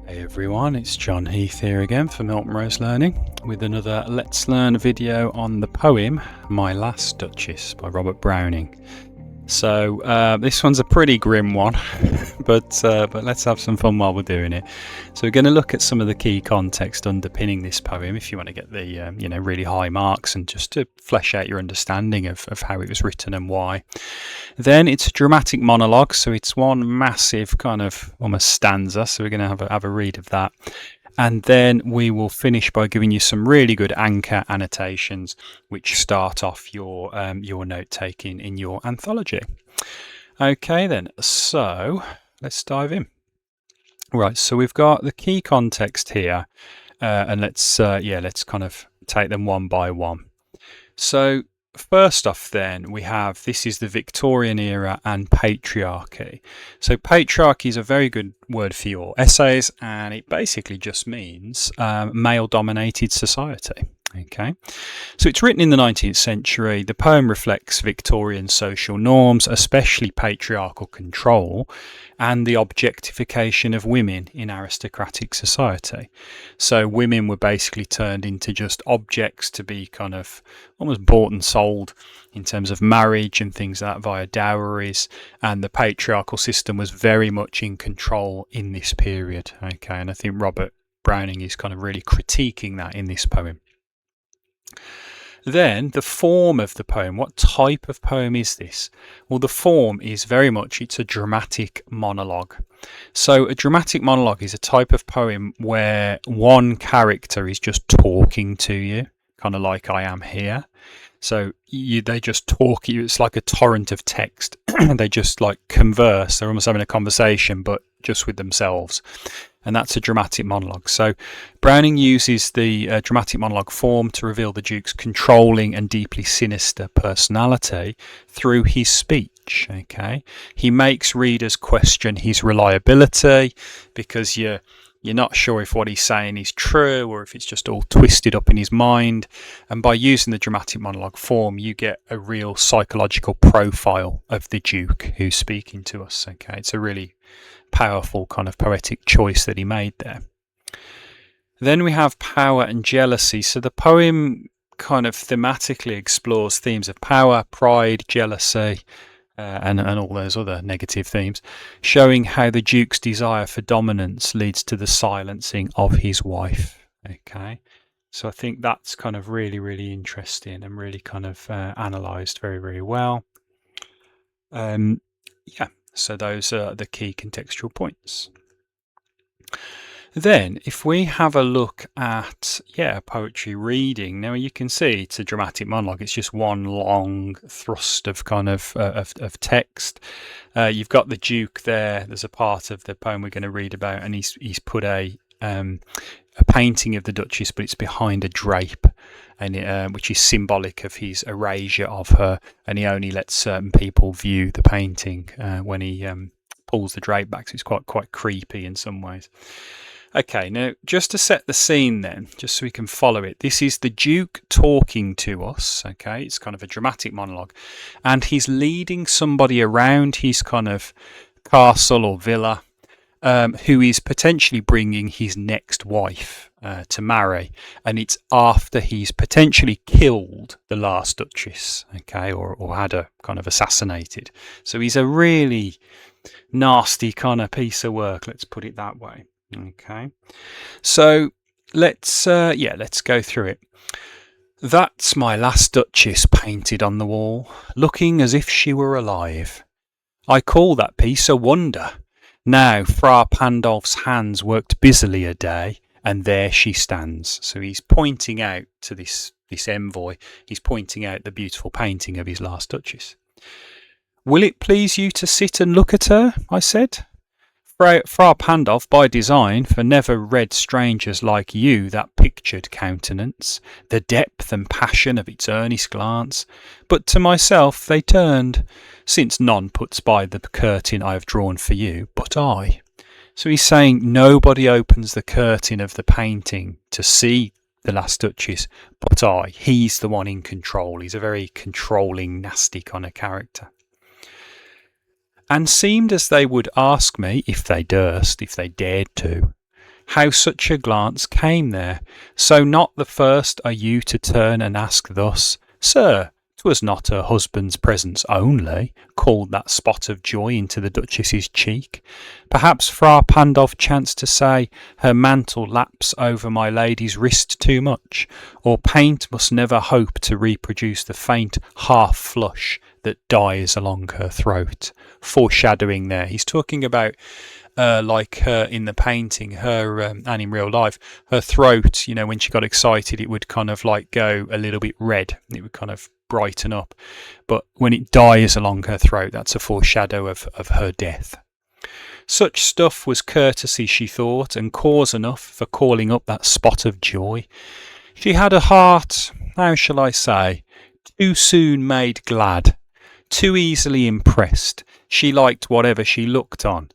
Hey everyone, it's John Heath here again for Milton Rose Learning with another Let's Learn video on the poem My Last Duchess by Robert Browning. So this one's a pretty grim one, but let's have some fun while we're doing it. So we're going to look at some of the key context underpinning this poem if you want to get the really high marks and just to flesh out your understanding of how it was written and why. Then it's a dramatic monologue, so it's one massive kind of almost stanza, so we're going to have a read of that. And then we will finish by giving you some really good anchor annotations which start off your note taking in your anthology. Okay then, so let's dive in. Right, so we've got the key context here, and let's kind of take them one by one. So first off then, we have, this is the Victorian era and patriarchy. So patriarchy is a very good word for your essays, and it basically just means male-dominated society. Okay, so it's written in the 19th century. The poem reflects Victorian social norms, especially patriarchal control and the objectification of women in aristocratic society. So women were basically turned into just objects to be kind of almost bought and sold in terms of marriage and things like that via dowries, and the patriarchal system was very much in control in this period. Okay, and I think Robert Browning is kind of really critiquing that in this poem. Then the form of the poem. What type of poem is this? Well, the form is very much, it's a dramatic monologue. So a dramatic monologue is a type of poem where one character is just talking to you, kind of like I am here. So they just talk you. It's like a torrent of text. They just like converse. They're almost having a conversation, but just with themselves. And that's a dramatic monologue. So Browning uses the dramatic monologue form to reveal the Duke's controlling and deeply sinister personality through his speech. Okay, he makes readers question his reliability because you're not sure if what he's saying is true or if it's just all twisted up in his mind. And by using the dramatic monologue form, you get a real psychological profile of the Duke who's speaking to us. Okay, it's a really powerful kind of poetic choice that he made there. Then we have power and jealousy. So the poem kind of thematically explores themes of power, pride, jealousy, and all those other negative themes, showing how the Duke's desire for dominance leads to the silencing of his wife. Okay, so I think that's kind of really, really interesting and really kind of analysed very, very well. So those are the key contextual points. Then if we have a look at poetry reading, now you can see it's a dramatic monologue. It's just one long thrust of kind of text. You've got the Duke there. There's a part of the poem we're going to read about, and he's put a painting of the Duchess, but it's behind a drape, and which is symbolic of his erasure of her, and he only lets certain people view the painting when he pulls the drape back. So it's quite creepy in some ways. Okay, now just to set the scene then, just so we can follow it, this is the Duke talking to us. Okay, it's kind of a dramatic monologue, and he's leading somebody around his kind of castle or villa, who is potentially bringing his next wife to marry, and it's after he's potentially killed the last Duchess, okay, or had her kind of assassinated. So he's a really nasty kind of piece of work, let's put it that way. Okay, so let's go through it. That's my last Duchess painted on the wall, looking as if she were alive. I call that piece a wonder. Now Fra Pandolf's hands worked busily a day, and there she stands. So he's pointing out to this envoy, he's pointing out the beautiful painting of his last Duchess. Will it please you to sit and look at her? I said. Fra Pandolf, by design, for never read strangers like you that pictured countenance, the depth and passion of its earnest glance, but to myself they turned, since none puts by the curtain I have drawn for you, but I. So he's saying nobody opens the curtain of the painting to see the last Duchess, but I. He's the one in control. He's a very controlling, nasty kind of character. And seemed as they would ask me, if they durst, if they dared to, how such a glance came there. So not the first are you to turn and ask thus, Sir, 'twas not her husband's presence only called that spot of joy into the Duchess's cheek. Perhaps Fra Pandolf chanced to say, her mantle laps over my lady's wrist too much, or paint must never hope to reproduce the faint half flush that dies along her throat. Foreshadowing there. He's talking about like her in the painting, her and in real life, her throat, when she got excited, it would kind of like go a little bit red. It would kind of brighten up. But when it dies along her throat, that's a foreshadow of her death. Such stuff was courtesy, she thought, and cause enough for calling up that spot of joy. She had a heart, how shall I say, too soon made glad, too easily impressed. She liked whatever she looked on,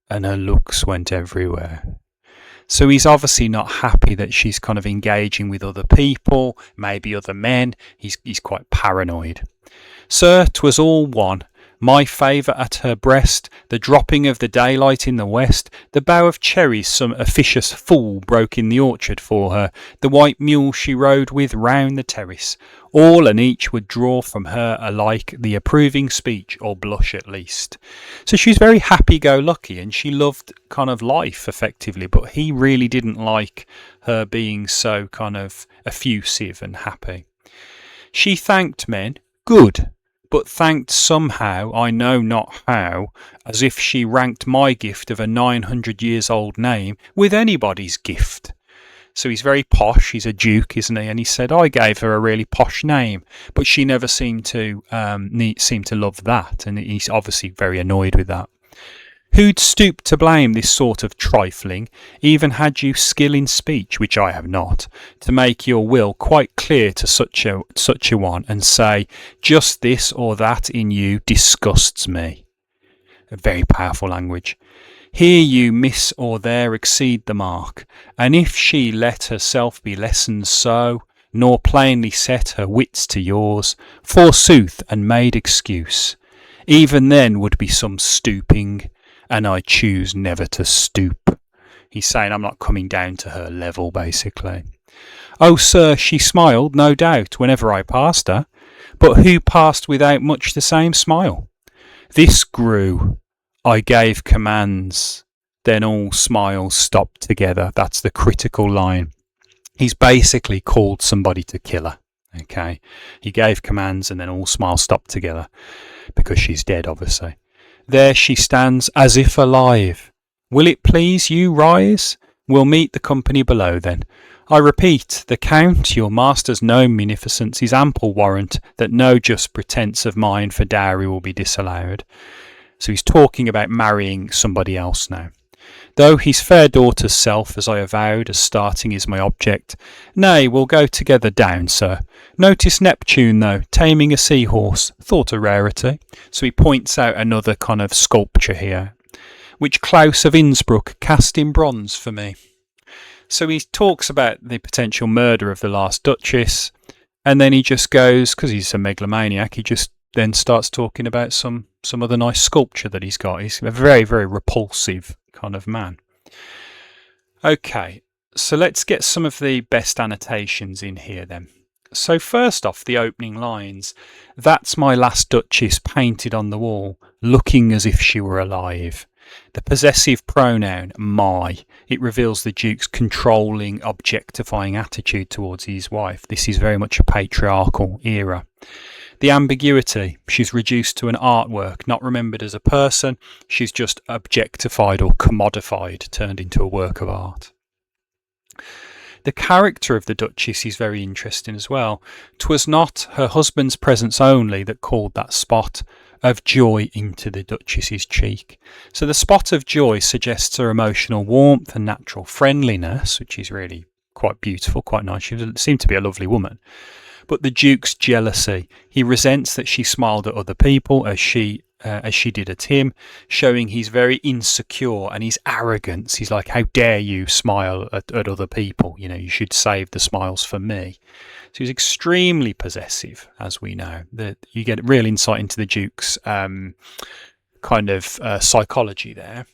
and her looks went everywhere. So he's obviously not happy that she's kind of engaging with other people, maybe other men. He's quite paranoid. Sir, 'twas all one. My favour at her breast, the dropping of the daylight in the west, the bough of cherries some officious fool broke in the orchard for her, the white mule she rode with round the terrace, all and each would draw from her alike the approving speech or blush at least. So she's very happy-go-lucky and she loved kind of life effectively, but he really didn't like her being so kind of effusive and happy. She thanked men, good, but thanked somehow, I know not how, as if she ranked my gift of a 900-years-old name with anybody's gift. So he's very posh, he's a duke, isn't he? And he said, I gave her a really posh name, but she never seemed to love that, and he's obviously very annoyed with that. Who'd stoop to blame this sort of trifling, even had you skill in speech, which I have not, to make your will quite clear to such a one, and say, just this or that in you disgusts me. A very powerful language. Here you miss or there exceed the mark, and if she let herself be lessoned so, nor plainly set her wits to yours, forsooth, and made excuse, even then would be some stooping, and I choose never to stoop. He's saying I'm not coming down to her level, basically. Oh, sir, she smiled, no doubt, whenever I passed her, but who passed without much the same smile? This grew. I gave commands, then all smiles stopped together. That's the critical line. He's basically called somebody to kill her. Okay, he gave commands and then all smiles stopped together because she's dead, obviously. There she stands as if alive. Will it please you rise? We'll meet the company below then. I repeat, the Count, your master's known munificence, is ample warrant that no just pretence of mine for dowry will be disallowed. So he's talking about marrying somebody else now. Though his fair daughter's self, as I avowed, as starting is my object. Nay, we'll go together down, sir. Notice Neptune, though, taming a seahorse, thought a rarity. So he points out another kind of sculpture here, which Claus of Innsbruck cast in bronze for me. So he talks about the potential murder of the last Duchess, and then he just goes, because he's a megalomaniac, he just then starts talking about some other nice sculpture that he's got. He's a very, very repulsive kind of man. Okay, so let's get some of the best annotations in here then. So first off, the opening lines. That's my last Duchess painted on the wall, looking as if she were alive. The possessive pronoun, my, it reveals the Duke's controlling, objectifying attitude towards his wife. This is very much a patriarchal era. The ambiguity, she's reduced to an artwork, not remembered as a person, she's just objectified or commodified, turned into a work of art. The character of the Duchess is very interesting as well. 'Twas not her husband's presence only that called that spot of joy into the Duchess's cheek. So the spot of joy suggests her emotional warmth and natural friendliness, which is really quite beautiful, quite nice. She seemed to be a lovely woman. But the Duke's jealousy, he resents that she smiled at other people as she did at him, showing he's very insecure and his arrogance. He's like, how dare you smile at other people? You know, you should save the smiles for me. So he's extremely possessive, as we know. You get real insight into the Duke's kind of psychology there.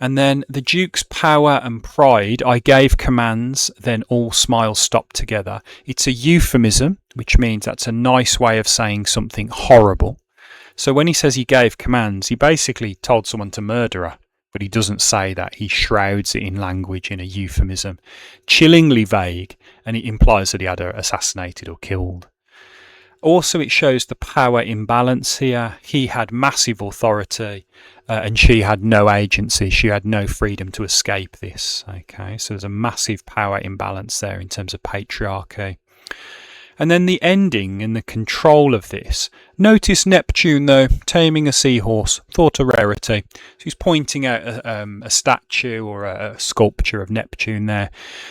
And then the Duke's power and pride, I gave commands, then all smiles stopped together. It's a euphemism, which means that's a nice way of saying something horrible. So when he says he gave commands, he basically told someone to murder her, but he doesn't say that. He shrouds it in language in a euphemism. Chillingly vague, and it implies that he had her assassinated or killed. Also, it shows the power imbalance here. He had massive authority and she had no agency. She had no freedom to escape this. Okay, so there's a massive power imbalance there in terms of patriarchy. And then the ending and the control of this. Notice Neptune, though, taming a seahorse, thought a rarity. So he's pointing out a statue or a sculpture of Neptune there.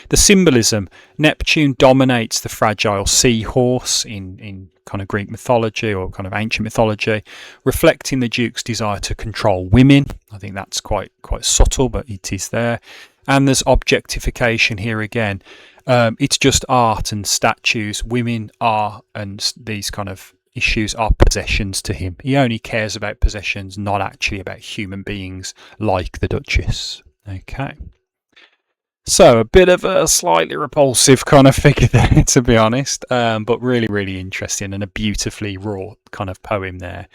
The symbolism, Neptune dominates the fragile seahorse in kind of Greek mythology or kind of ancient mythology, reflecting the Duke's desire to control women. I think that's quite subtle, but it is there. And there's objectification here again. It's just art and statues. Women are, and these kind of issues are possessions to him. He only cares about possessions, not actually about human beings like the Duchess. Okay. So a bit of a slightly repulsive kind of figure there, to be honest, but really, really interesting and a beautifully wrought kind of poem there.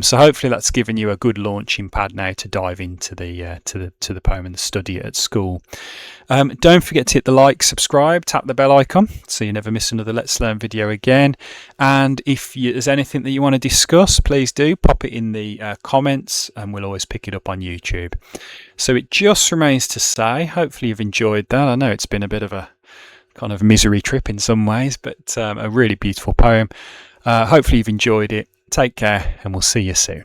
So hopefully that's given you a good launching pad now to dive into the to the poem and study it at school. Don't forget to hit the like, subscribe, tap the bell icon so you never miss another Let's Learn video again. And if there's anything that you want to discuss, please do pop it in the comments and we'll always pick it up on YouTube. So it just remains to say, hopefully you've enjoyed that. I know it's been a bit of a kind of misery trip in some ways, but a really beautiful poem. Hopefully you've enjoyed it. Take care and we'll see you soon.